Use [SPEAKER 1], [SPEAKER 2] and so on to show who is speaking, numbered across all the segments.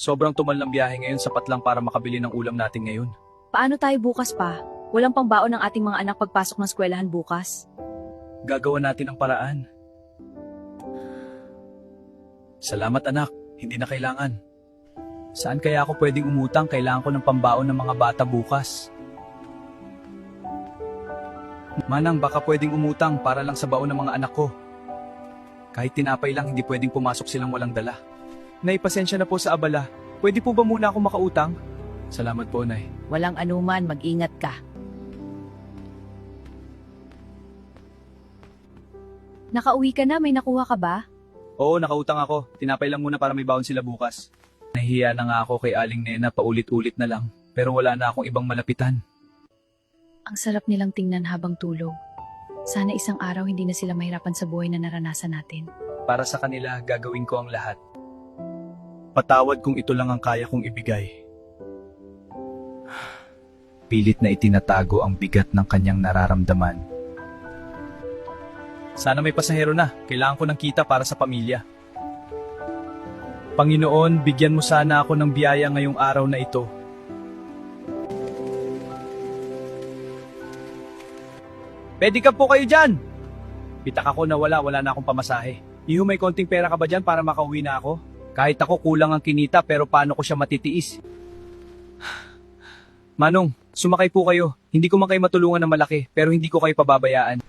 [SPEAKER 1] Sobrang tumal ng biyahe ngayon, sapat lang para makabili ng ulam natin ngayon.
[SPEAKER 2] Paano tayo bukas pa? Walang pangbaon ng ating mga anak pagpasok ng eskwelahan bukas.
[SPEAKER 1] Gagawa natin ang paraan. Salamat anak, hindi na kailangan. Saan kaya ako pwedeng umutang? Kailangan ko ng pambaon ng mga bata bukas. Manang, baka pwedeng umutang para lang sa baon ng mga anak ko. Kahit tinapay lang, hindi pwedeng pumasok silang walang dala. Nay, pasensya na po sa abala. Pwede po ba muna ako makautang? Salamat po, Nay.
[SPEAKER 2] Walang anuman, mag-ingat ka. Nakauwi ka na, may nakuha ka ba?
[SPEAKER 1] Oo, nakautang ako. Tinapay lang muna para may baon sila bukas. Nahihiya na nga ako kay Aling Nena, paulit-ulit na lang. Pero wala na akong ibang malapitan.
[SPEAKER 2] Ang sarap nilang tingnan habang tulog. Sana isang araw hindi na sila mahirapan sa buhay na naranasan natin.
[SPEAKER 1] Para sa kanila, gagawin ko ang lahat. Patawad kung ito lang ang kaya kong ibigay. Pilit na itinatago ang bigat ng kanyang nararamdaman. Sana may pasahero na. Kailangan ko ng kita para sa pamilya. Panginoon, bigyan mo sana ako ng biyaya ngayong araw na ito. Pwede ka po kayo dyan! Bitak ako na wala na akong pamasahe. Iho, may konting pera ka ba dyan para makauwi na ako? Kahit ako kulang ang kinita, pero paano ko siya matitiis? Manong, sumakay po kayo. Hindi ko man kayo matulungan ng malaki, pero hindi ko kayo pababayaan.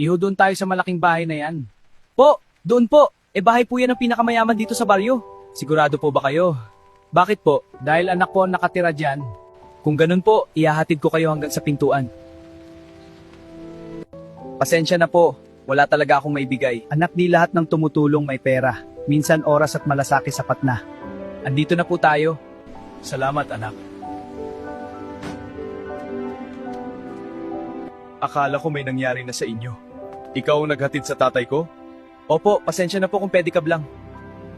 [SPEAKER 1] Iho, doon tayo sa malaking bahay na yan. Po, doon po. Bahay po yan ang pinakamayaman dito sa baryo. Sigurado po ba kayo? Bakit po? Dahil anak ko ang nakatira dyan. Kung ganun po, ihahatid ko kayo hanggang sa pintuan. Pasensya na po. Wala talaga akong maibigay. Anak, di lahat ng tumutulong may pera. Minsan oras at malasakit sapat na. Andito na po tayo. Salamat, anak. Akala ko may nangyari na sa inyo. Ikaw ang naghatid sa tatay ko? Opo, pasensya na po kung pedicab lang.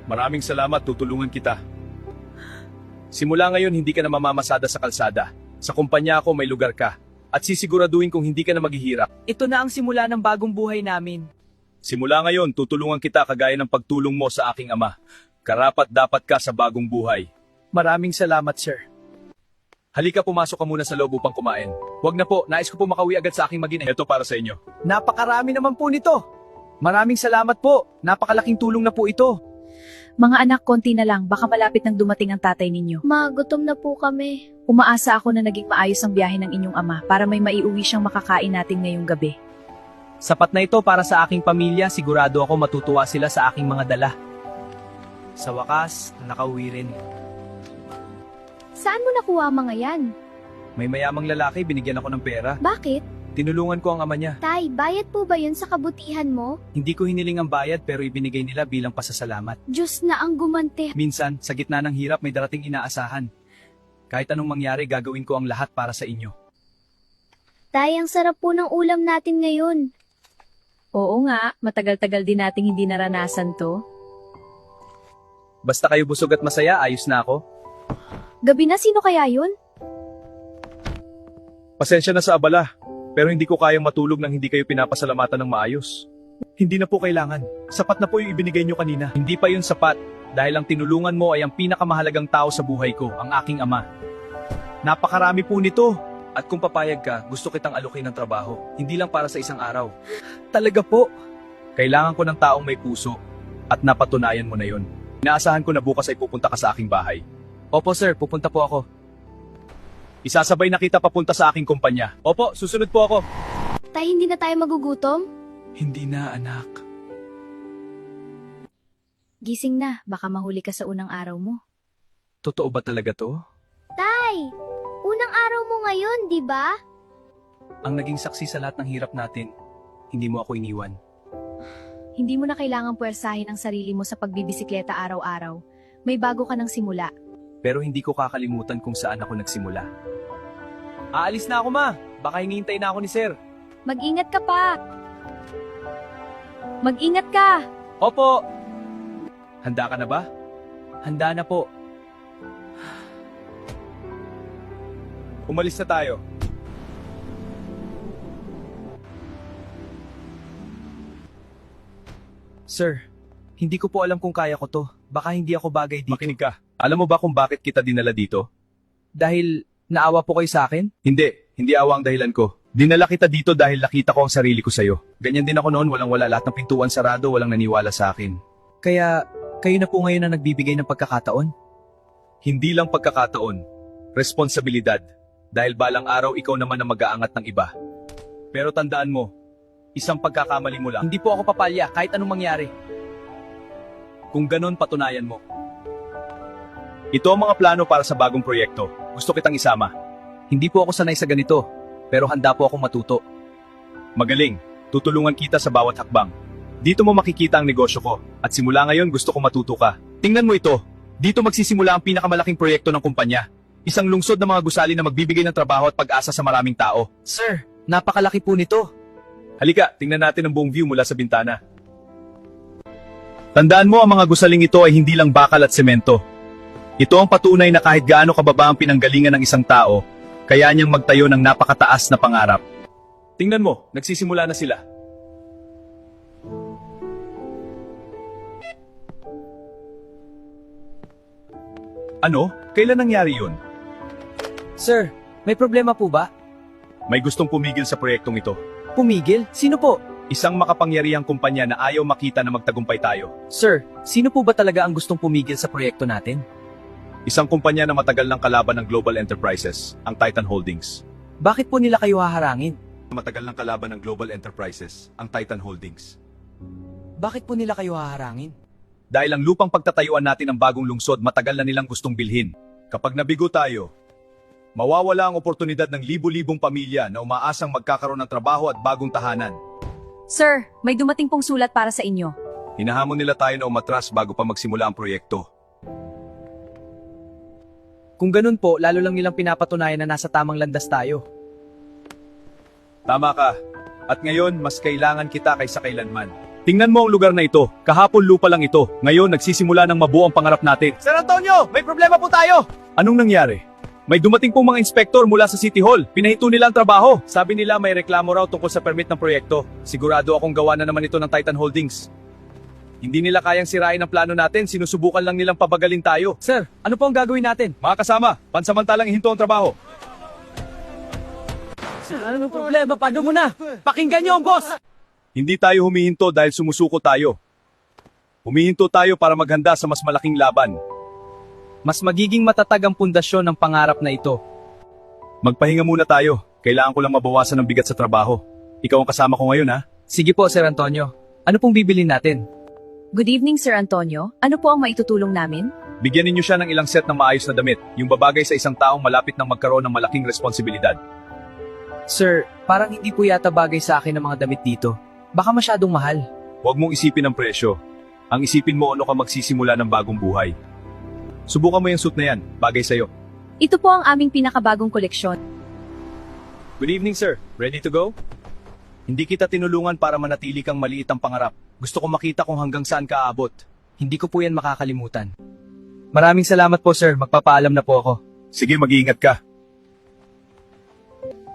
[SPEAKER 1] Maraming salamat, tutulungan kita. Simula ngayon, hindi ka na mamamasada sa kalsada. Sa kumpanya ako, may lugar ka. At sisiguraduhin kung hindi ka na maghihirap. Ito na ang simula ng bagong buhay namin. Simula ngayon, tutulungan kita kagaya ng pagtulong mo sa aking ama. Karapat dapat ka sa bagong buhay. Maraming salamat, sir. Halika, pumasok ka muna sa loob upang kumain. Huwag na po, nais ko po makauwi agad sa aking mag-ina. Ito para sa inyo. Napakarami naman po nito. Maraming salamat po. Napakalaking tulong na po ito.
[SPEAKER 2] Mga anak, konti na lang. Baka malapit nang dumating ang tatay ninyo.
[SPEAKER 3] Ma, gutom na po kami.
[SPEAKER 2] Umaasa ako na naging maayos ang biyahe ng inyong ama para may maiuwi siyang makakain natin ngayong gabi.
[SPEAKER 1] Sapat na ito para sa aking pamilya. Sigurado ako matutuwa sila sa aking mga dala. Sa wakas, nakauwi rin.
[SPEAKER 3] Saan mo nakuha ang mga yan?
[SPEAKER 1] May mayamang lalaki, binigyan ako ng pera.
[SPEAKER 3] Bakit?
[SPEAKER 1] Tinulungan ko ang ama niya.
[SPEAKER 3] Tay, bayad po ba yun sa kabutihan mo?
[SPEAKER 1] Hindi ko hiniling ang bayad pero ibinigay nila bilang pasasalamat.
[SPEAKER 3] Diyos na ang gumanti.
[SPEAKER 1] Minsan, sa gitna ng hirap may darating inaasahan. Kahit anong mangyari, gagawin ko ang lahat para sa inyo.
[SPEAKER 3] Tay, ang sarap po ng ulam natin ngayon.
[SPEAKER 2] Oo nga, matagal-tagal din nating hindi naranasan to.
[SPEAKER 1] Basta kayo busog at masaya, ayos na ako.
[SPEAKER 3] Gabi na, sino kaya yun?
[SPEAKER 1] Pasensya na sa abala, pero hindi ko kayang matulog nang hindi kayo pinapasalamatan ng maayos. Hindi na po kailangan. Sapat na po yung ibinigay nyo kanina. Hindi pa yun sapat, dahil ang tinulungan mo ay ang pinakamahalagang tao sa buhay ko, ang aking ama. Napakarami po nito. At kung papayag ka, gusto kitang alukin ng trabaho. Hindi lang para sa isang araw. Talaga po. Kailangan ko ng taong may puso. At napatunayan mo na yon. Inaasahan ko na bukas ay pupunta ka sa aking bahay. Opo sir, pupunta po ako. Isasabay na kita papunta sa aking kumpanya. Opo, susunod po ako.
[SPEAKER 3] Tay, hindi na tayo magugutom?
[SPEAKER 1] Hindi na, anak.
[SPEAKER 2] Gising na, baka mahuli ka sa unang araw mo.
[SPEAKER 1] Totoo ba talaga to?
[SPEAKER 3] Tay, unang araw mo ngayon, di ba?
[SPEAKER 1] Ang naging saksi sa lahat ng hirap natin, hindi mo ako iniwan.
[SPEAKER 2] Hindi mo na kailangang puwersahin ang sarili mo sa pagbibisikleta araw-araw. May bago ka ng simula.
[SPEAKER 1] Pero hindi ko kakalimutan kung saan ako nagsimula. Aalis na ako, ma. Baka hinihintay na ako ni sir.
[SPEAKER 2] Mag-ingat ka pa! Mag-ingat ka!
[SPEAKER 1] Opo! Handa ka na ba? Handa na po. Umalis na tayo. Sir, hindi ko po alam kung kaya ko to.
[SPEAKER 4] Baka hindi ako bagay dito.
[SPEAKER 1] Makinig ka. Alam mo ba kung bakit kita dinala dito?
[SPEAKER 4] Dahil naawa po kayo sa akin?
[SPEAKER 1] Hindi awa ang dahilan ko. Dinala kita dito dahil nakita ko ang sarili ko sa'yo. Ganyan din ako noon, walang-wala, lahat ng pintuan sarado, walang naniwala sa akin.
[SPEAKER 4] Kaya kayo na po ngayon ang nagbibigay ng pagkakataon?
[SPEAKER 1] Hindi lang pagkakataon, responsibilidad. Dahil balang araw ikaw naman ang mag-aangat ng iba. Pero tandaan mo, isang pagkakamali mo lang.
[SPEAKER 4] Hindi po ako papalya kahit anong mangyari.
[SPEAKER 1] Kung ganon, patunayan mo. Ito ang mga plano para sa bagong proyekto. Gusto kitang isama.
[SPEAKER 4] Hindi po ako sanay sa ganito, pero handa po akong matuto.
[SPEAKER 1] Magaling. Tutulungan kita sa bawat hakbang. Dito mo makikita ang negosyo ko. At simula ngayon, gusto ko matuto ka. Tingnan mo ito. Dito magsisimula ang pinakamalaking proyekto ng kumpanya. Isang lungsod ng mga gusali na magbibigay ng trabaho at pag-asa sa maraming tao.
[SPEAKER 4] Sir, napakalaki po nito.
[SPEAKER 1] Halika, tingnan natin ang buong view mula sa bintana. Tandaan mo, ang mga gusaling ito ay hindi lang bakal at semento. Ito ang patunay na kahit gaano kababa ang pinanggalingan ng isang tao, kaya niyang magtayo ng napakataas na pangarap. Tingnan mo, nagsisimula na sila. Ano? Kailan nangyari yun?
[SPEAKER 4] Sir, may problema po ba?
[SPEAKER 1] May gustong pumigil sa proyektong ito.
[SPEAKER 4] Pumigil? Sino po?
[SPEAKER 1] Isang makapangyarihang kumpanya na ayaw makita na magtagumpay tayo.
[SPEAKER 4] Sir, sino po ba talaga ang gustong pumigil sa proyekto natin?
[SPEAKER 1] Isang kumpanya na matagal ng kalaban ng Global Enterprises, ang Titan Holdings.
[SPEAKER 4] Bakit po nila kayo haharangin?
[SPEAKER 1] Matagal ng kalaban ng Global Enterprises, ang Titan Holdings.
[SPEAKER 4] Bakit po nila kayo haharangin?
[SPEAKER 1] Dahil ang lupang pagtatayuan natin ng bagong lungsod matagal na nilang gustong bilhin. Kapag nabigo tayo, mawawala ang oportunidad ng libu-libong pamilya na umaasang magkakaroon ng trabaho at bagong tahanan.
[SPEAKER 2] Sir, may dumating pong sulat para sa inyo.
[SPEAKER 1] Hinahamon nila tayo na umatras bago pa magsimula ang proyekto.
[SPEAKER 4] Kung ganun po, lalo lang nilang pinapatunayan na nasa tamang landas tayo.
[SPEAKER 1] Tama ka. At ngayon, mas kailangan kita kaysa kailanman. Tingnan mo ang lugar na ito. Kahapon lupa lang ito. Ngayon, nagsisimula ng mabuo ang pangarap natin.
[SPEAKER 4] Sir Antonio, may problema po tayo!
[SPEAKER 1] Anong nangyari? May dumating pong mga inspektor mula sa City Hall. Pinahito nila ang trabaho. Sabi nila may reklamo raw tungkol sa permit ng proyekto. Sigurado akong gawa na naman ito ng Titan Holdings. Hindi nila kayang sirain ang plano natin. Sinusubukan lang nilang pabagalin tayo.
[SPEAKER 4] Sir, ano po ang gagawin natin?
[SPEAKER 1] Mga kasama, pansamantalang ihinto ang trabaho.
[SPEAKER 4] Sir, ano problema? Paano mo na? Pakinggan niyo ang boss!
[SPEAKER 1] Hindi tayo humihinto dahil sumusuko tayo. Humihinto tayo para maghanda sa mas malaking laban.
[SPEAKER 4] Mas magiging matatag ang pundasyon ng pangarap na ito.
[SPEAKER 1] Magpahinga muna tayo. Kailangan ko lang mabawasan ng bigat sa trabaho. Ikaw ang kasama ko ngayon, ha?
[SPEAKER 4] Sige po, Sir Antonio. Ano pong bibilin natin?
[SPEAKER 2] Good evening, Sir Antonio. Ano po ang maitutulong namin?
[SPEAKER 1] Bigyan ninyo siya ng ilang set ng maayos na damit, yung babagay sa isang taong malapit nang magkaroon ng malaking responsibilidad.
[SPEAKER 4] Sir, parang hindi po yata bagay sa akin ang mga damit dito. Baka masyadong mahal.
[SPEAKER 1] Huwag mong isipin ang presyo. Ang isipin mo ano ka magsisimula ng bagong buhay. Subukan mo yung suit na yan, bagay sa'yo.
[SPEAKER 2] Ito po ang aming pinakabagong koleksyon.
[SPEAKER 1] Good evening, sir. Ready to go? Hindi kita tinulungan para manatili kang maliit ang pangarap. Gusto ko makita kung hanggang saan ka aabot.
[SPEAKER 4] Hindi ko po yan makakalimutan. Maraming salamat po, sir. Magpapaalam na po ako.
[SPEAKER 1] Sige, mag-iingat ka.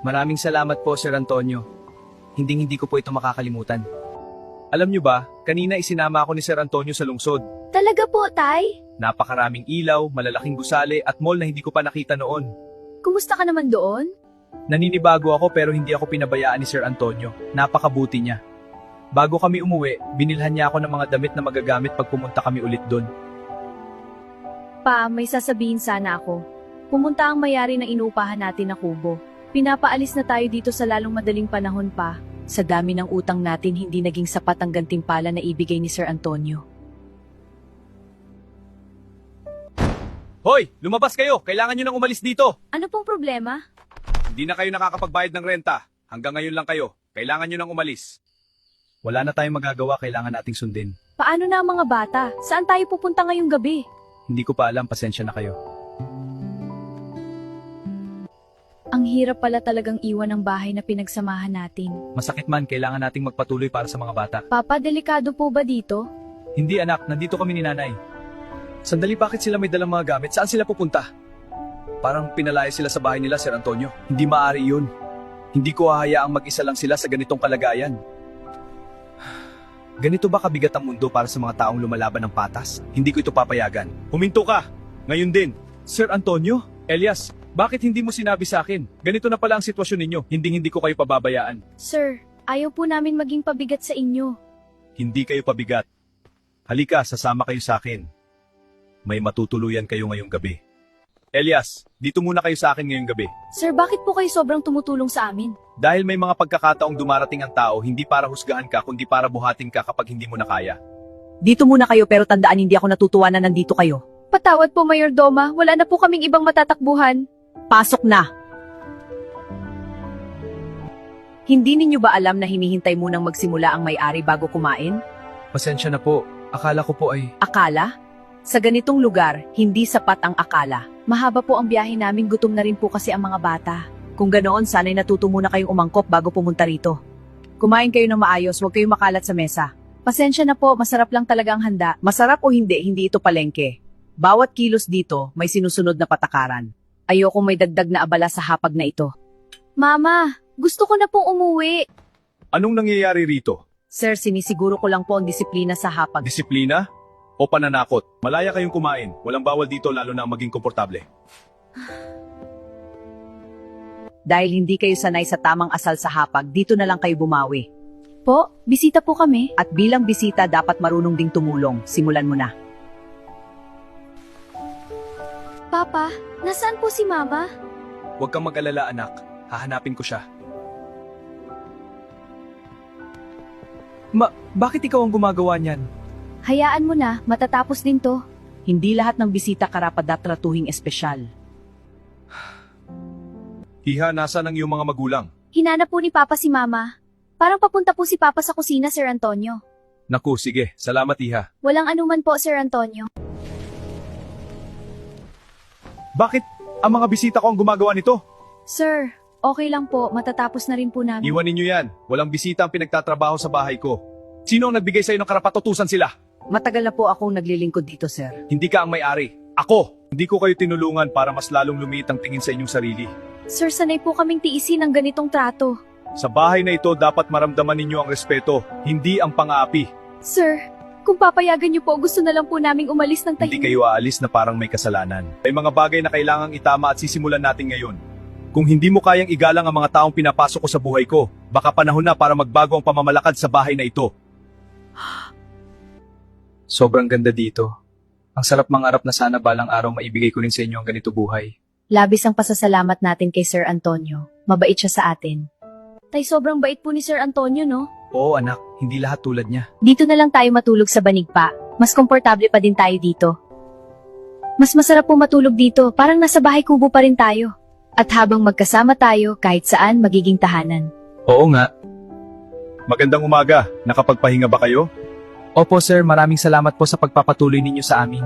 [SPEAKER 4] Maraming salamat po, Sir Antonio. Hindi ko po ito makakalimutan.
[SPEAKER 1] Alam nyo ba, kanina isinama ako ni Sir Antonio sa lungsod.
[SPEAKER 3] Talaga po, Tay?
[SPEAKER 1] Napakaraming ilaw, malalaking gusali at mall na hindi ko pa nakita noon.
[SPEAKER 2] Kumusta ka naman doon?
[SPEAKER 1] Naninibago ako pero hindi ako pinabayaan ni Sir Antonio. Napakabuti niya. Bago kami umuwi, binilhan niya ako ng mga damit na magagamit pag pumunta kami ulit doon.
[SPEAKER 2] Pa, may sasabihin sana ako. Pumunta ang mayari na inuupahan natin na kubo. Pinapaalis na tayo dito sa lalong madaling panahon pa. Sa dami ng utang natin, hindi naging sapat ang gantimpala na ibigay ni Sir Antonio.
[SPEAKER 1] Hoy! Lumabas kayo! Kailangan nyo nang umalis dito!
[SPEAKER 2] Ano pong problema?
[SPEAKER 1] Hindi na kayo nakakapagbayad ng renta. Hanggang ngayon lang kayo. Kailangan nyo nang umalis. Wala na tayong magagawa, kailangan nating sundin.
[SPEAKER 2] Paano na ang mga bata? Saan tayo pupunta ngayong gabi?
[SPEAKER 1] Hindi ko pa alam, pasensya na kayo.
[SPEAKER 2] Ang hirap pala talagang iwan ang bahay na pinagsamahan natin.
[SPEAKER 1] Masakit man, kailangan nating magpatuloy para sa mga bata.
[SPEAKER 2] Papa, delikado po ba dito?
[SPEAKER 1] Hindi anak, nandito kami ni nanay. Sandali, bakit sila may dalang mga gamit? Saan sila pupunta? Parang pinalaya sila sa bahay nila, Sir Antonio. Hindi maaari yun. Hindi ko hahayaang mag-isa lang sila sa ganitong kalagayan. Ganito ba kabigat ang mundo para sa mga taong lumalaban ng patas? Hindi ko ito papayagan. Huminto ka! Ngayon din. Sir Antonio? Elias, bakit hindi mo sinabi sa akin? Ganito na pala ang sitwasyon ninyo. Hindi ko kayo pababayaan.
[SPEAKER 3] Sir, ayaw po namin maging pabigat sa inyo.
[SPEAKER 1] Hindi kayo pabigat. Halika, sasama kayo sa akin. May matutuluyan kayo ngayong gabi. Elias, dito muna kayo sa akin ngayong gabi.
[SPEAKER 2] Sir, bakit po kayo sobrang tumutulong sa amin?
[SPEAKER 1] Dahil may mga pagkakataong dumarating ang tao, hindi para husgahan ka, kundi para buhatin ka kapag hindi mo na kaya.
[SPEAKER 2] Dito muna kayo pero tandaan hindi ako natutuwa na nandito kayo. Patawad po, Mayordoma. Wala na po kaming ibang matatakbuhan. Pasok na. Hindi ninyo ba alam na hinihintay munang magsimula ang may-ari bago kumain?
[SPEAKER 4] Pasensya na po. Akala ko po ay...
[SPEAKER 2] Akala? Sa ganitong lugar, hindi sapat ang akala. Mahaba po ang biyahe namin, gutom na rin po kasi ang mga bata. Kung ganoon, sana'y natuto muna kayong umangkop bago pumunta rito. Kumain kayo ng maayos, huwag kayong makalat sa mesa. Pasensya na po, masarap lang talaga ang handa. Masarap o hindi ito palengke. Bawat kilos dito, may sinusunod na patakaran. Ayoko may dagdag na abala sa hapag na ito.
[SPEAKER 3] Mama, gusto ko na pong umuwi.
[SPEAKER 1] Anong nangyayari rito?
[SPEAKER 2] Sir, sinisiguro ko lang po ang disiplina sa hapag.
[SPEAKER 1] Disiplina? O pananakot? Malaya kayong kumain. Walang bawal dito lalo na maging komportable.
[SPEAKER 2] Dahil hindi kayo sanay sa tamang asal sa hapag, dito na lang kayo bumawi.
[SPEAKER 3] Po, bisita po kami.
[SPEAKER 2] At bilang bisita, dapat marunong ding tumulong. Simulan mo na.
[SPEAKER 3] Papa, nasaan po si Mama?
[SPEAKER 1] Huwag kang mag-alala, anak. Hahanapin ko siya.
[SPEAKER 4] Bakit ikaw ang gumagawa niyan?
[SPEAKER 3] Hayaan mo na, matatapos din to.
[SPEAKER 2] Hindi lahat ng bisita karapat-datratuhing espesyal.
[SPEAKER 1] Hiha, nasa ng iyong mga magulang?
[SPEAKER 3] Hinanap po ni Papa si Mama. Parang papunta po si Papa sa kusina, Sir Antonio.
[SPEAKER 1] Naku, sige. Salamat, Iha.
[SPEAKER 3] Walang anuman po, Sir Antonio.
[SPEAKER 1] Bakit ang mga bisita ko ang gumagawa nito?
[SPEAKER 2] Sir, okay lang po. Matatapos na rin po namin.
[SPEAKER 1] Iwan ninyo yan. Walang bisita ang pinagtatrabaho sa bahay ko. Sino ang nagbigay sa'yo ng karapatutusan sila?
[SPEAKER 2] Matagal na po akong naglilingkod dito, sir.
[SPEAKER 1] Hindi ka ang may-ari. Ako! Hindi ko kayo tinulungan para mas lalong lumiit ang tingin sa inyong sarili.
[SPEAKER 3] Sir, sanay po kaming tiisin ang ganitong trato.
[SPEAKER 1] Sa bahay na ito, dapat maramdaman ninyo ang respeto, hindi ang pang-aapi.
[SPEAKER 3] Sir, kung papayagan niyo po, gusto na lang po naming umalis ng
[SPEAKER 1] Hindi
[SPEAKER 3] tahimik.
[SPEAKER 1] kayo aalis na parang may kasalanan. May mga bagay na kailangang itama at sisimulan natin ngayon. Kung hindi mo kayang igalang ang mga taong pinapasok ko sa buhay ko, baka panahon na para magbago ang pamamalakad sa bahay na ito.
[SPEAKER 4] Sobrang ganda dito. Ang sarap mangarap na sana balang araw maibigay ko rin sa inyo ang ganito buhay.
[SPEAKER 2] Labis ang pasasalamat natin kay Sir Antonio. Mabait siya sa atin.
[SPEAKER 3] Tay, sobrang bait po ni Sir Antonio, no?
[SPEAKER 4] Oo anak, hindi lahat tulad niya.
[SPEAKER 2] Dito na lang tayo matulog sa Banigpa. Mas komportable pa din tayo dito. Mas masarap po matulog dito, parang nasa bahay kubo pa rin tayo. At habang magkasama tayo, kahit saan magiging tahanan.
[SPEAKER 4] Oo nga.
[SPEAKER 1] Magandang umaga. Nakapagpahinga ba kayo?
[SPEAKER 4] Opo sir, maraming salamat po sa pagpapatuloy ninyo sa amin.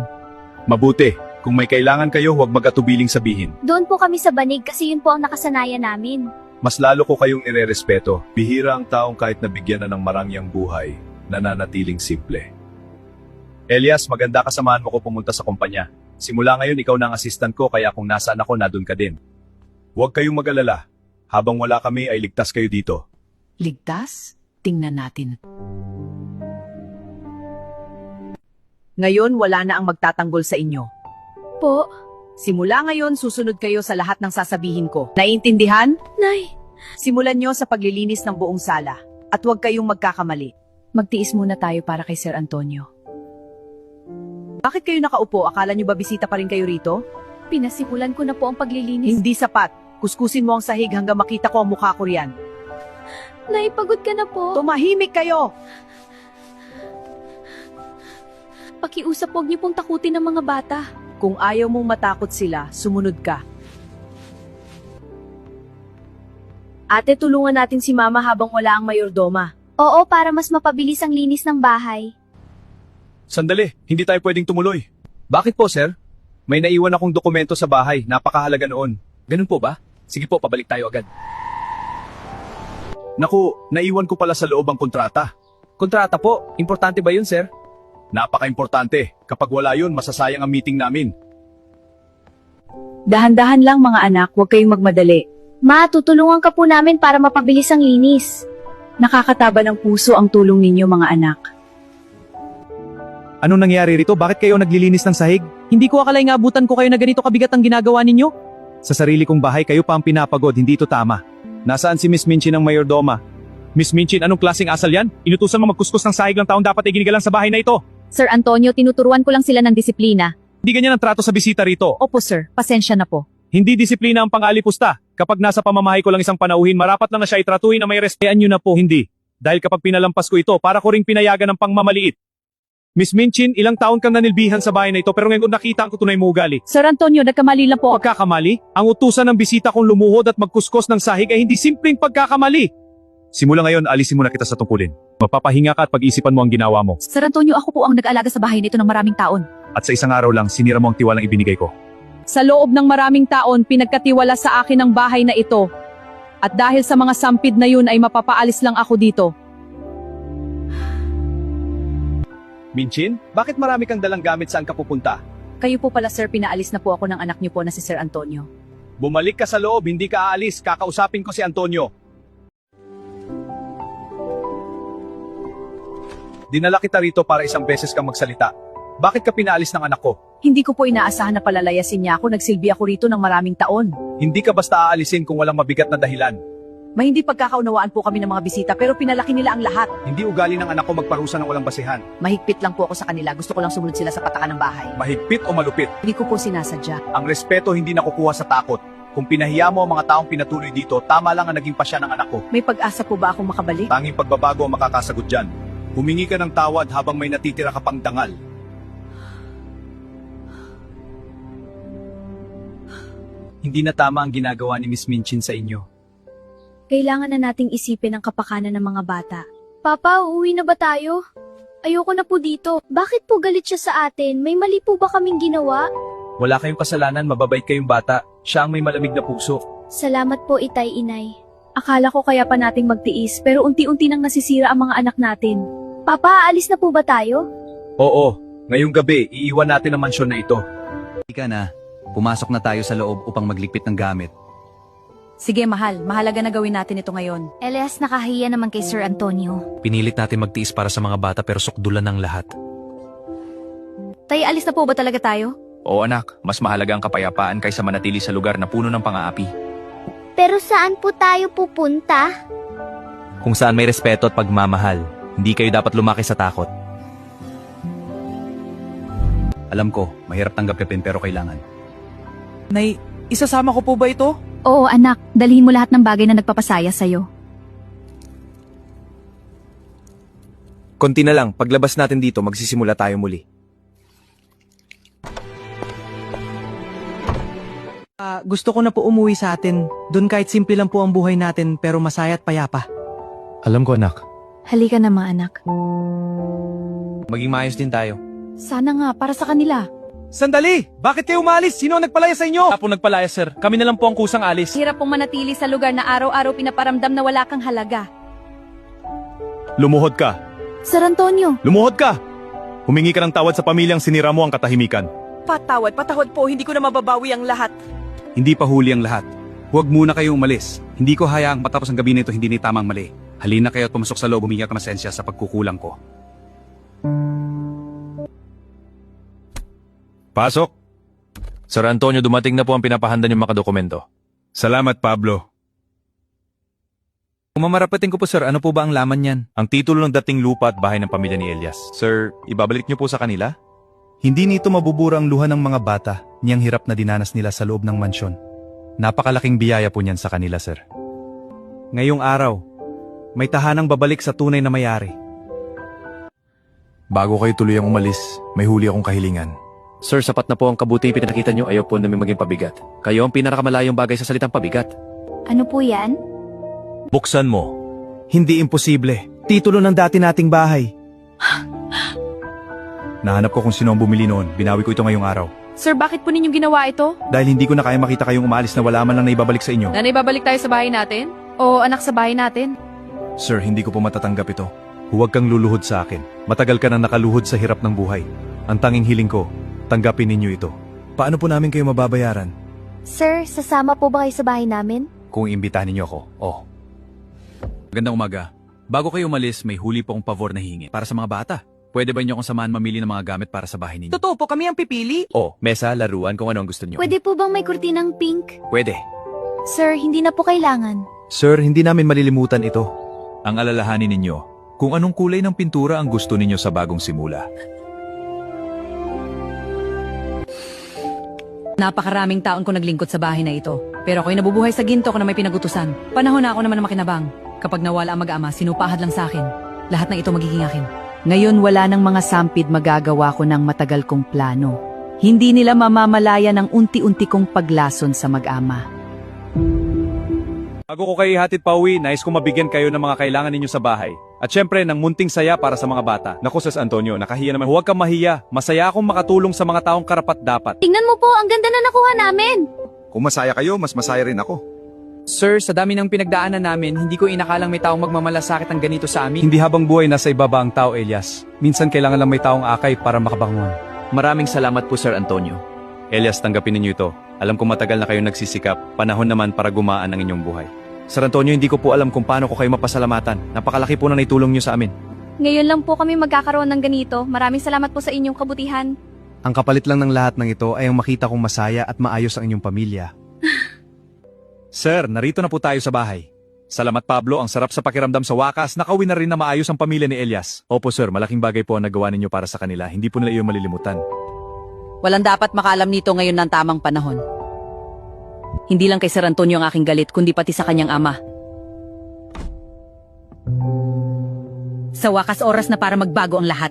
[SPEAKER 1] Mabuti. Kung may kailangan kayo, huwag magatubiling sabihin.
[SPEAKER 3] Doon po kami sa banig kasi yun po ang nakasanayan namin.
[SPEAKER 1] Mas lalo ko kayong irerespeto. Bihira ang taong kahit nabigyan na ng marangyang buhay, nananatiling simple. Elias, maganda kasamahan mo ko pumunta sa kumpanya. Simula ngayon, ikaw na ang assistant ko, kaya kung nasaan ako, nadun ka din. Huwag kayong mag-alala. Habang wala kami, ay ligtas kayo dito.
[SPEAKER 2] Ligtas? Tingnan natin. Ngayon, wala na ang magtatanggol sa inyo.
[SPEAKER 3] Po,
[SPEAKER 2] Simula ngayon, susunod kayo sa lahat ng sasabihin ko. Naiintindihan?
[SPEAKER 3] Nay,
[SPEAKER 2] Simulan nyo sa paglilinis ng buong sala. At huwag kayong magkakamali. Magtiis muna tayo para kay Sir Antonio. Bakit kayo nakaupo? Akala nyo ba bisita pa rin kayo rito?
[SPEAKER 3] pinasimulan ko na po ang paglilinis.
[SPEAKER 2] Hindi sapat. Kuskusin mo ang sahig hanggang makita ko ang mukha ko riyan.
[SPEAKER 3] Nay, pagod ka na po.
[SPEAKER 2] Tumahimik kayo!
[SPEAKER 3] Pakiusap, huwag niyo pong takutin ng mga bata.
[SPEAKER 2] Kung ayaw mong matakot sila, sumunod ka. Ate, tulungan natin si Mama habang wala ang mayordoma.
[SPEAKER 3] Oo, para mas mapabilis ang linis ng bahay.
[SPEAKER 1] Sandali, hindi tayo pwedeng tumuloy. Bakit po, sir? May naiwan akong dokumento sa bahay, napakahalaga noon. Ganun po ba? Sige po, pabalik tayo agad. Naku, naiwan ko pala sa loob ang kontrata.
[SPEAKER 4] Kontrata po, importante ba yun sir?
[SPEAKER 1] Napaka-importante. Kapag wala yun, masasayang ang meeting namin.
[SPEAKER 2] Dahan-dahan lang mga anak, huwag kayong magmadali.
[SPEAKER 3] Ma, tutulungan ka po namin para mapabilis ang linis.
[SPEAKER 2] Nakakataba ng puso ang tulong ninyo mga anak.
[SPEAKER 1] Anong nangyari rito? Bakit kayo naglilinis ng sahig?
[SPEAKER 4] Hindi ko akalaing abutan ko kayo na ganito kabigat ang ginagawa ninyo.
[SPEAKER 1] Sa sarili kong bahay kayo pa ang pinapagod, hindi ito tama. Nasaan si Miss Minchin ng mayordoma? Miss Minchin, anong klaseng asal yan? Inutusan mo magkuskus ng sahig lang taon dapat ay ginigalang sa bahay na ito.
[SPEAKER 2] Sir Antonio, tinuturuan ko lang sila ng disiplina.
[SPEAKER 1] Hindi ganyan ang trato sa bisita rito.
[SPEAKER 2] Opo sir, pasensya na po.
[SPEAKER 1] Hindi disiplina ang pang-alipusta. Kapag nasa pamamahay ko lang isang panauhin, marapat lang na siya itratuhin na may respeto nyo na po, hindi. Dahil kapag pinalampas ko ito, para ko ring pinayagan ng pangmamaliit. Miss Minchin, ilang taon kang nanilbihan sa bahay na ito pero ngayon ko nakita ang tunay mo ugali.
[SPEAKER 2] Sir Antonio, nagkamali lang po.
[SPEAKER 1] Pagkakamali? Ang utusan ng bisita kong lumuhod at magkuskos ng sahig ay hindi simpleng pagkakamali. Simula ngayon, alisin mo na kita sa tungkulin. Mapapahinga ka at pag-isipan mo ang ginawa mo.
[SPEAKER 2] Sir Antonio, ako po ang nag-aalaga sa bahay nito ng maraming taon.
[SPEAKER 1] At sa isang araw lang, sinira mo ang tiwalang ibinigay ko.
[SPEAKER 2] Sa loob ng maraming taon, pinagkatiwala sa akin ang bahay na ito. At dahil sa mga sampid na yun ay mapapaalis lang ako dito.
[SPEAKER 1] Minchin, bakit marami kang dalang gamit saan ka pupunta?
[SPEAKER 2] Kayo po pala sir, pinaalis na po ako ng anak niyo po na si Sir Antonio.
[SPEAKER 1] Bumalik ka sa loob, hindi ka aalis. Kakausapin ko si Antonio. Dinala kita rito para isang beses kang magsalita. Bakit ka pinaalis ng anak ko?
[SPEAKER 2] Hindi ko po inaasahan na palalayasin niya ako, nagsilbi ako rito ng maraming taon.
[SPEAKER 1] Hindi ka basta aalisin kung walang mabigat na dahilan.
[SPEAKER 2] May hindi pagkakaunawaan po kami ng mga bisita pero pinalaki nila ang lahat.
[SPEAKER 1] Hindi ugali ng anak ko magparusa ng walang basihan.
[SPEAKER 2] Mahigpit lang po ako sa kanila, gusto ko lang sumunod sila sa patakan ng bahay.
[SPEAKER 1] Mahigpit o malupit.
[SPEAKER 2] Hindi ko po sinasadya.
[SPEAKER 1] Ang respeto hindi nakukuha sa takot. Kung pinahiya mo ang mga taong pinatuloy dito, tama lang ang naging pasya ng anak ko.
[SPEAKER 2] May pag-asa po ba akong makabalik?
[SPEAKER 1] Tanging pagbabago ang makakasagot dyan. Humingi ka ng tawad habang may natitira ka pang dangal. Hindi na tama ang ginagawa ni Miss Minchin sa inyo.
[SPEAKER 3] Kailangan na nating isipin ang kapakanan ng mga bata. Papa, uuwi na ba tayo? Ayoko na po dito. Bakit po galit siya sa atin? May mali po ba kaming ginawa?
[SPEAKER 1] Wala kayong kasalanan, mababait kayong bata. Siya ang may malamig na puso.
[SPEAKER 3] Salamat po, Itay Inay.
[SPEAKER 2] Akala ko kaya pa nating magtiis pero unti-unti nang nasisira ang mga anak natin.
[SPEAKER 3] Papa, aalis na po ba tayo?
[SPEAKER 1] Oo, ngayong gabi, iiwan natin ang mansyon na ito.
[SPEAKER 5] Ika na, pumasok na tayo sa loob upang magligpit ng gamit.
[SPEAKER 2] Sige mahal, mahalaga na gawin natin ito ngayon.
[SPEAKER 3] Elias, nakahiya naman kay Sir Antonio.
[SPEAKER 6] Pinilit natin magtiis para sa mga bata pero sukdulan ng lahat.
[SPEAKER 2] Tay, alis na po ba talaga tayo?
[SPEAKER 6] Oo anak, mas mahalaga ang kapayapaan kaysa manatili sa lugar na puno ng pang-aapi.
[SPEAKER 3] Pero saan po tayo pupunta?
[SPEAKER 6] Kung saan may respeto at pagmamahal, hindi kayo dapat lumaki sa takot.
[SPEAKER 5] Alam ko, mahirap tanggapin pero kailangan.
[SPEAKER 4] Nay, isasama ko po ba ito?
[SPEAKER 3] Oo, anak. Dalhin mo lahat ng bagay na nagpapasaya sa'yo.
[SPEAKER 7] Konti na lang, paglabas natin dito, magsisimula tayo muli.
[SPEAKER 4] Gusto ko na po umuwi sa atin. Doon kahit simple lang po ang buhay natin pero masaya at payapa.
[SPEAKER 6] Alam ko anak.
[SPEAKER 3] Halika na mga anak.
[SPEAKER 6] Maging maayos din tayo.
[SPEAKER 2] Sana nga, para sa kanila.
[SPEAKER 1] Sandali! Bakit kayo umalis? Sino ang nagpalaya sa inyo?
[SPEAKER 6] Tapos nagpalaya sir, kami na lang po ang kusang alis.
[SPEAKER 2] Hirap pong manatili sa lugar na araw-araw pinaparamdam na wala kang halaga.
[SPEAKER 1] Lumuhod ka!
[SPEAKER 3] Sir Antonio,
[SPEAKER 1] Lumuhod ka! Humingi ka ng tawad sa pamilyang sinira mo ang katahimikan.
[SPEAKER 4] Patawad po, hindi ko na mababawi ang lahat.
[SPEAKER 5] Hindi pa huli ang lahat. Huwag muna kayong umalis. Hindi ko hayaang matapos ang gabi nito hindi ni tamang mali. Halina kayo at pumasok sa loob, humingi ka ng pasensya sa pagkukulang ko.
[SPEAKER 1] Pasok!
[SPEAKER 6] Sir Antonio, dumating na po ang pinapahanda niyong mga dokumento.
[SPEAKER 1] Salamat, Pablo.
[SPEAKER 5] Kung mamarapatin ko po sir, ano po ba ang laman niyan?
[SPEAKER 6] Ang titulo ng dating lupa at bahay ng pamilya ni Elias. Sir, ibabalik niyo po sa kanila?
[SPEAKER 8] Hindi nito mabubura ang luha ng mga bata niyang hirap na dinanas nila sa loob ng mansyon. Napakalaking biyaya po niyan sa kanila, sir. Ngayong araw, may tahanang babalik sa tunay na may-ari.
[SPEAKER 6] Bago kayo tuluyang umalis, may huli akong kahilingan. Sir, sapat na po ang kabuti pinakita niyo, ayaw po namin maging pabigat. Kayo ang pinakamalayong bagay sa salitang pabigat.
[SPEAKER 3] ano po yan?
[SPEAKER 6] Buksan mo.
[SPEAKER 8] Hindi imposible. Titulo ng dati nating bahay. Nahanap ko kung sino ang bumili noon. Binawi ko ito ngayong araw.
[SPEAKER 2] Sir, bakit po ninyong ginawa ito?
[SPEAKER 8] Dahil hindi ko na kaya makita kayong umalis na wala man lang naibabalik sa inyo.
[SPEAKER 2] Nanay, babalik tayo sa bahay natin? O anak sa bahay natin?
[SPEAKER 8] Sir, hindi ko po matatanggap ito. Huwag kang luluhod sa akin. Matagal ka nang nakaluhod sa hirap ng buhay. Ang tanging hiling ko, tanggapin ninyo ito. Paano po namin kayo mababayaran?
[SPEAKER 3] Sir, sasama po ba kayo sa bahay namin?
[SPEAKER 8] Kung imbitahan ninyo ako, oh.
[SPEAKER 5] Magandang umaga. Bago kayo umalis, may huli po akong pabor na hingi para sa mga bata. Pwede ba niyo akong samahan mamili ng mga gamit para sa bahay ninyo?
[SPEAKER 4] Totoo po, kami ang pipili.
[SPEAKER 7] Oh, mesa, laruan kung ano ang gusto niyo.
[SPEAKER 3] Pwede po bang may kurtinang pink?
[SPEAKER 7] Pwede.
[SPEAKER 3] Sir, hindi na po kailangan.
[SPEAKER 8] Sir, hindi namin malilimutan ito.
[SPEAKER 9] Ang alalahanin ninyo kung anong kulay ng pintura ang gusto ninyo sa bagong simula.
[SPEAKER 10] Napakaraming taon ko naglingkod sa bahay na ito. Pero ako'y nabubuhay sa ginto ko na may pinagutusan. Panahon na ako naman na makinabang. Kapag nawala ang mag-ama, sinupahad lang sa akin. Lahat ng ito magiging akin. Ngayon wala ng mga sampid magagawa ko ng matagal kong plano. Hindi nila mamamalaya ng unti-unti kong paglason sa mag-ama.
[SPEAKER 1] Bago ko kayo ihatid pa uwi, nais ko mabigyan kayo ng mga kailangan ninyo sa bahay. At syempre, ng munting saya para sa mga bata. Naku, Sis Antonio, nakahiya naman. Huwag kang mahiya. Masaya akong makatulong sa mga taong karapat-dapat.
[SPEAKER 3] Tingnan mo po, ang ganda na nakuha namin.
[SPEAKER 11] Kung masaya kayo, mas masaya rin ako.
[SPEAKER 4] Sir, sa dami ng pinagdaanan namin, hindi ko inakalang may taong magmamalasakit ang ganito sa amin.
[SPEAKER 8] Hindi habang buhay nasa ibaba ang tao, Elias. Minsan kailangan lang may taong akay para makabangon.
[SPEAKER 7] Maraming salamat po, Sir Antonio.
[SPEAKER 1] Elias, tanggapin ninyo ito. Alam ko matagal na kayong nagsisikap. Panahon naman para gumaan ang inyong buhay.
[SPEAKER 7] Sir Antonio, hindi ko po alam kung paano ko kayo mapasalamatan. Napakalaki po na naitulong niyo sa amin.
[SPEAKER 3] Ngayon lang po kami magkakaroon ng ganito. Maraming salamat po sa inyong kabutihan.
[SPEAKER 8] Ang kapalit lang ng lahat ng ito ay ang makita kong masaya at maayos ang inyong pamilya.
[SPEAKER 1] Sir, narito na po tayo sa bahay. Salamat Pablo, ang sarap sa pakiramdam sa wakas. Nakauwi na rin na maayos ang pamilya ni Elias.
[SPEAKER 7] Opo, sir. Malaking bagay po ang nagawa ninyo para sa kanila. Hindi po nila iyon malilimutan.
[SPEAKER 10] Walang dapat makaalam nito ngayon ng tamang panahon. Hindi lang kay Sir Antonio ang aking galit, kundi pati sa kanyang ama. Sa wakas oras na para magbago ang lahat.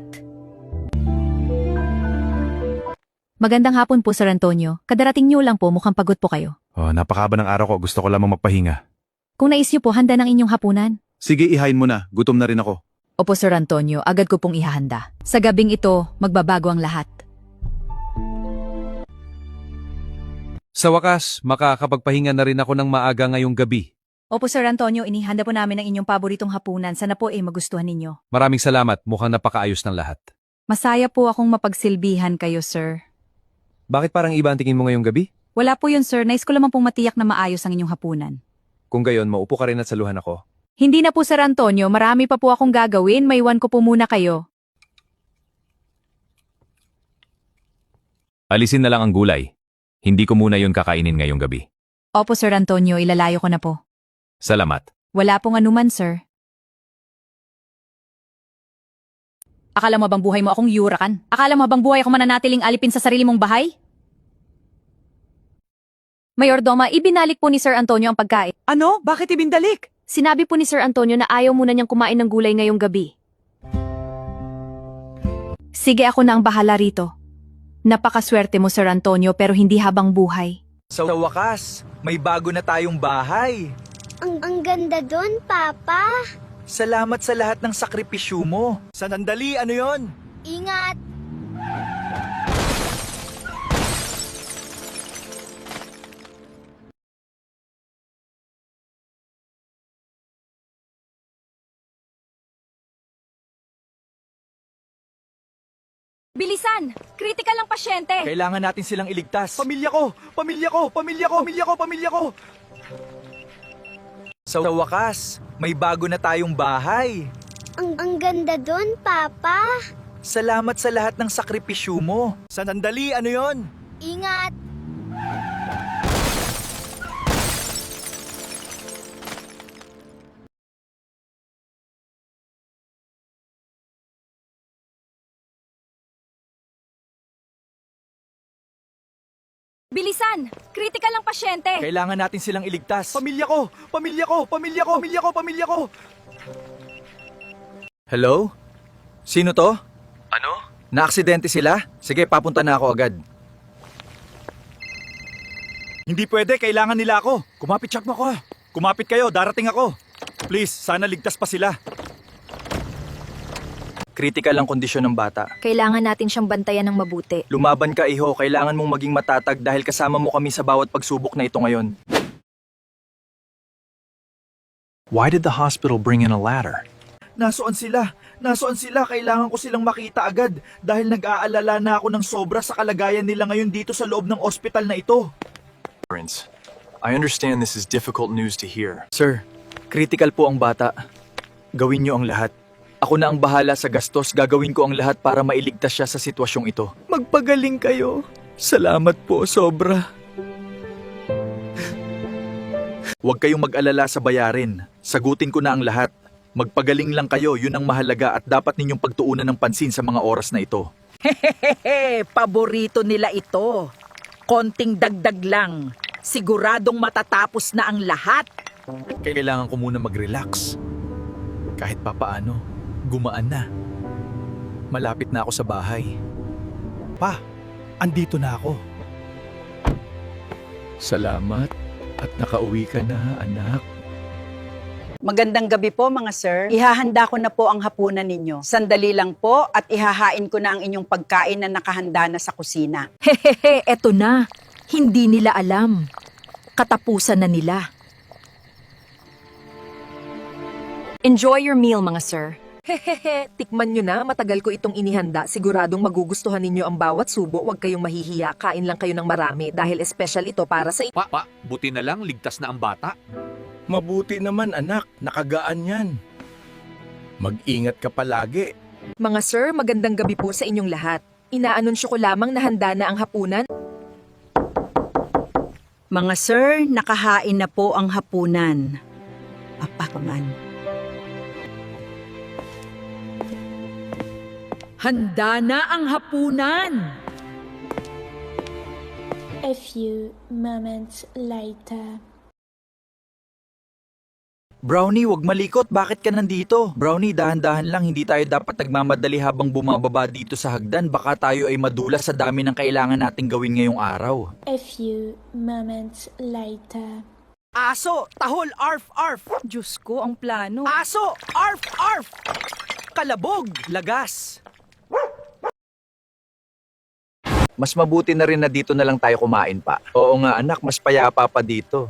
[SPEAKER 2] Magandang hapon po, Sir Antonio. Kadarating niyo lang po, mukhang pagod po kayo.
[SPEAKER 8] Oh, napakahaba ng araw ko. Gusto ko lamang magpahinga.
[SPEAKER 2] Kung nais niyo po, handa ng inyong hapunan.
[SPEAKER 11] Sige, ihain mo na. Gutom na rin ako.
[SPEAKER 2] Opo, Sir Antonio, agad ko pong ihahanda. Sa gabing ito, magbabago ang lahat.
[SPEAKER 1] Sa wakas, makakapagpahinga na rin ako ng maaga ngayong gabi.
[SPEAKER 2] Opo, Sir Antonio, inihanda po namin ang inyong paboritong hapunan. Sana po magustuhan ninyo.
[SPEAKER 1] Maraming salamat. Mukhang napakaayos ng lahat.
[SPEAKER 10] Masaya po akong mapagsilbihan kayo, sir.
[SPEAKER 7] Bakit parang iba ang tingin mo ngayong gabi?
[SPEAKER 10] Wala po yun, sir. Nais ko lamang pong matiyak na maayos ang inyong hapunan.
[SPEAKER 7] Kung gayon, maupo ka rin at saluhan ako.
[SPEAKER 10] Hindi na po, Sir Antonio. Marami pa po akong gagawin. Maiwan ko po muna kayo.
[SPEAKER 9] Alisin na lang ang gulay. Hindi ko muna yun kakainin ngayong gabi.
[SPEAKER 10] Opo, Sir Antonio. Ilalayo ko na po.
[SPEAKER 9] Salamat.
[SPEAKER 10] Wala pong anuman, sir. Akala mo bang buhay mo akong yurakan? Akala mo bang buhay ako mananatiling alipin sa sarili mong bahay?
[SPEAKER 3] Mayordoma, ibinalik po ni Sir Antonio ang pagkain.
[SPEAKER 4] Ano? Bakit ibindalik?
[SPEAKER 3] Sinabi po ni Sir Antonio na ayaw muna niyang kumain ng gulay ngayong gabi.
[SPEAKER 2] Sige, ako na ang bahala rito. Napakaswerte mo, Sir Antonio, pero hindi habang buhay.
[SPEAKER 12] Sa wakas, may bago na tayong bahay.
[SPEAKER 3] Ang ganda doon, Papa.
[SPEAKER 12] Salamat sa lahat ng sakripisyo mo. Sandali, ano yon?
[SPEAKER 3] Ingat!
[SPEAKER 10] Bilisan! Critical ang pasyente!
[SPEAKER 12] Kailangan natin silang iligtas.
[SPEAKER 1] Pamilya ko! Pamilya ko! Pamilya ko! Pamilya ko! Pamilya ko!
[SPEAKER 12] Sa wakas, may bago na tayong bahay.
[SPEAKER 3] Ang ganda doon, Papa.
[SPEAKER 12] Salamat sa lahat ng sakripisyo mo. Sandali, ano yon?
[SPEAKER 3] Ingat!
[SPEAKER 10] Bilisan! Critical ang pasyente!
[SPEAKER 12] Kailangan natin silang iligtas.
[SPEAKER 1] Pamilya ko! Pamilya ko! Pamilya ko! Pamilya ko! Pamilya ko!
[SPEAKER 12] Hello? Sino to?
[SPEAKER 7] Ano?
[SPEAKER 12] Naaksidente sila? Sige, papunta na ako agad.
[SPEAKER 1] Hindi pwede, kailangan nila ako. Kumapit siya mo ako. Kumapit kayo, darating ako. Please, sana ligtas pa sila.
[SPEAKER 12] Critical ang kondisyon ng bata.
[SPEAKER 3] Kailangan natin siyang bantayan ng mabuti.
[SPEAKER 12] Lumaban ka, iho. Kailangan mong maging matatag dahil kasama mo kami sa bawat pagsubok na ito ngayon.
[SPEAKER 9] Why did the hospital bring in a ladder?
[SPEAKER 12] Nasaan sila? Nasaan sila? Kailangan ko silang makita agad dahil nag-aalala na ako ng sobra sa kalagayan nila ngayon dito sa loob ng ospital na ito.
[SPEAKER 9] I understand this is difficult news to hear.
[SPEAKER 12] Sir, critical po ang bata. Gawin niyo ang lahat. Ako na ang bahala sa gastos. Gagawin ko ang lahat para mailigtas siya sa sitwasyong ito. Magpagaling kayo. Salamat po, sobra. Huwag kayong mag-alala sa bayarin. Sagutin ko na ang lahat. Magpagaling lang kayo, yun ang mahalaga at dapat ninyong pagtuunan ng pansin sa mga oras na ito.
[SPEAKER 13] Hehehe, paborito nila ito. Konting dagdag lang. Siguradong matatapos na ang lahat.
[SPEAKER 12] Kailangan ko muna mag-relax. Kahit papaano, gumaan na. Malapit na ako sa bahay.
[SPEAKER 8] Pa, andito na ako.
[SPEAKER 12] Salamat at nakauwi ka na, anak.
[SPEAKER 13] Magandang gabi po mga sir. Ihahanda ko na po ang hapunan ninyo. Sandali lang po at ihahain ko na ang inyong pagkain na nakahanda na sa kusina.
[SPEAKER 14] Hehehe, eto na. Hindi nila alam. Katapusan na nila. Enjoy your meal, mga sir.
[SPEAKER 15] Hehehe, tikman nyo na. Matagal ko itong inihanda. Siguradong magugustuhan ninyo ang bawat subo. Huwag kayong mahihiya. Kain lang kayo ng marami dahil special ito para sa
[SPEAKER 9] Buti na lang, ligtas na ang bata.
[SPEAKER 7] Mabuti naman anak, nakagaan yan. Mag-ingat ka palagi.
[SPEAKER 15] Mga sir, magandang gabi po sa inyong lahat. Inaanunsyo ko lamang na handa na ang hapunan.
[SPEAKER 13] Mga sir, nakahain na po ang hapunan. Apakaman.
[SPEAKER 14] Handa na ang hapunan!
[SPEAKER 3] A few moments later.
[SPEAKER 12] Brownie, wag malikot. Bakit ka nandito? Brownie, dahan-dahan lang. Hindi tayo dapat nagmamadali habang bumababa dito sa hagdan. Baka tayo ay madulas sa dami ng kailangan nating gawin ngayong araw.
[SPEAKER 3] A few moments later.
[SPEAKER 13] Aso! Tahol! Arf! Arf!
[SPEAKER 14] Diyos ko, ang plano.
[SPEAKER 13] Aso! Arf! Arf! Kalabog! Lagas!
[SPEAKER 12] Mas mabuti na rin na dito na lang tayo kumain pa. Oo nga anak, mas payapa pa dito.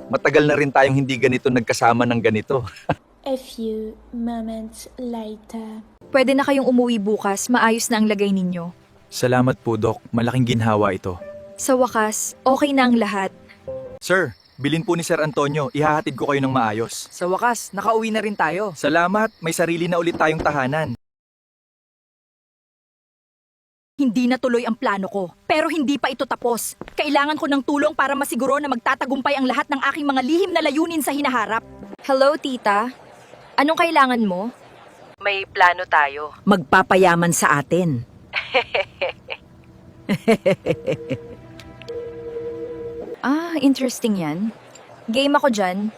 [SPEAKER 12] Matagal na rin tayong hindi ganito nagkasama ng ganito.
[SPEAKER 3] A few moments later.
[SPEAKER 14] Pwede na kayong umuwi bukas. Maayos na ang lagay ninyo.
[SPEAKER 12] Salamat po, Doc. Malaking ginhawa ito.
[SPEAKER 14] Sa wakas, okay na ang lahat.
[SPEAKER 12] Sir, bilin po ni Sir Antonio. Ihahatid ko kayo ng maayos.
[SPEAKER 13] Sa wakas, nakauwi na rin tayo.
[SPEAKER 12] Salamat. May sarili na ulit tayong tahanan.
[SPEAKER 14] Hindi na tuloy ang plano ko. Pero hindi pa ito tapos. Kailangan ko ng tulong para masiguro na magtatagumpay ang lahat ng aking mga lihim na layunin sa hinaharap. Hello, tita. Anong kailangan mo?
[SPEAKER 13] May plano tayo. Magpapayaman sa atin.
[SPEAKER 14] Interesting yan. Game ako dyan.